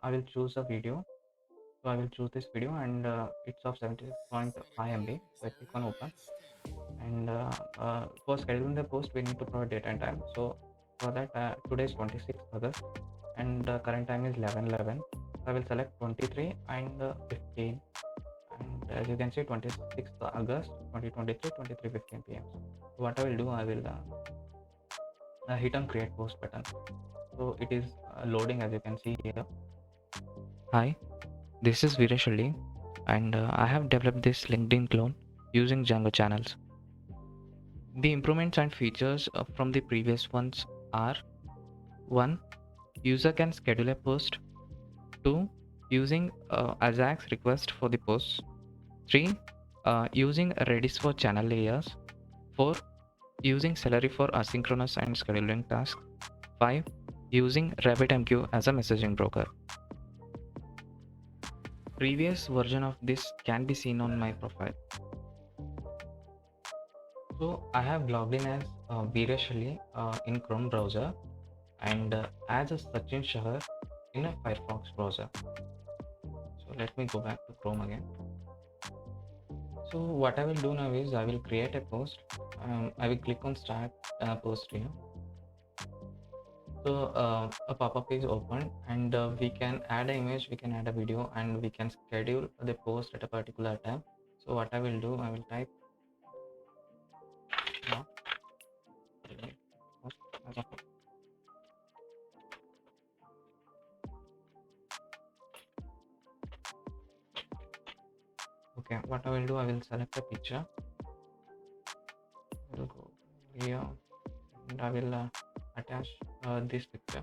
I will choose a video. So I will choose this video, and it's of 70.5 MB. So I click on open, and for scheduling the post we need to provide date and time. So for that, today is 26th August, and current time is 11:11. I will select 23 and 15, and as you can see, 26th August 2023, 23:15 p.m. So what I will do, I will hit on create post button. So it is loading, as you can see here. Hi, this is Veeresh, and I have developed this LinkedIn clone using Django channels. The improvements and features from the previous ones are: 1. User can schedule a post. 2. Using Ajax request for the posts. 3. Using Redis for channel layers. 4. Using Celery for asynchronous and scheduling tasks. 5. Using RabbitMQ as a messaging broker. Previous version of this can be seen on my profile. So I have logged in as Veeresh in Chrome browser, and as a Sachin Shahar in a Firefox browser. So let me go back to Chrome again. So what I will do now is I will create a post. I will click on start post here. So a pop-up is open, and we can add an image, we can add a video, and we can schedule the post at a particular time. So what I will do, I will type now. Okay, what I will do, I will select a picture. I will go here, and I will attach this picture.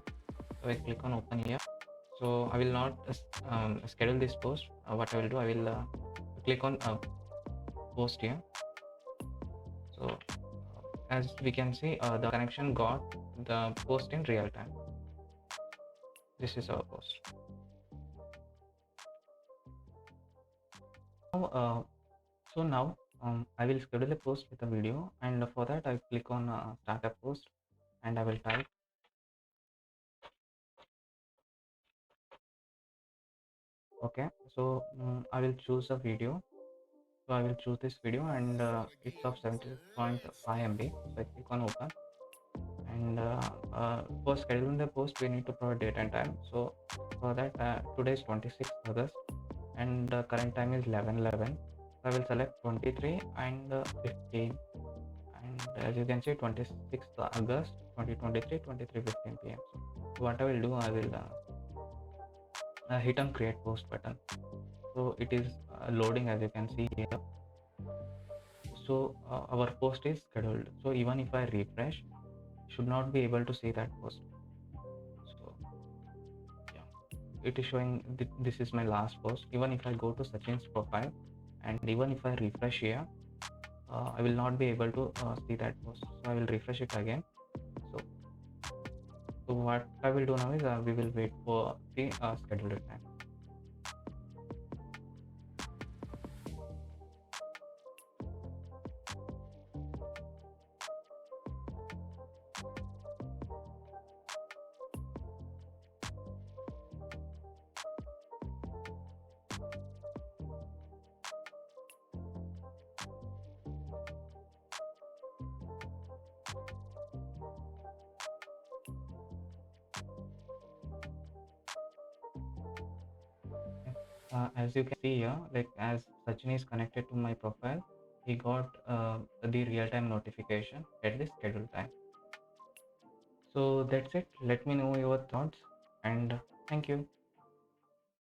So I click on open here. So I will not schedule this post. What I will do, I will click on post here. So as we can see, the connection got the post in real time. This is our post. So now I will schedule a post with a video, and for that I click on start a post, and I will type. Okay, so I will choose a video. So I will choose this video, and it's of 70.5 MB. So I click on open, and for scheduling the post we need to provide date and time. So for that, today is 26th August, and current time is 11:11. So I will select 23 and 15, and as you can see, 26th August 2023, 23:15 p.m. So what I will do, I will hit on create post button. So it is loading, as you can see here. So our post is scheduled. So even if I refresh, should not be able to see that post. So yeah, it is showing this is my last post. Even if I go to Sachin's profile, and even if I refresh here, I will not be able to see that post. So I will refresh it again. So what I will do now is we will wait for the scheduled time. As you can see here, like as Sachin is connected to my profile, he got the real-time notification at the scheduled time. So that's it. Let me know your thoughts, and thank you.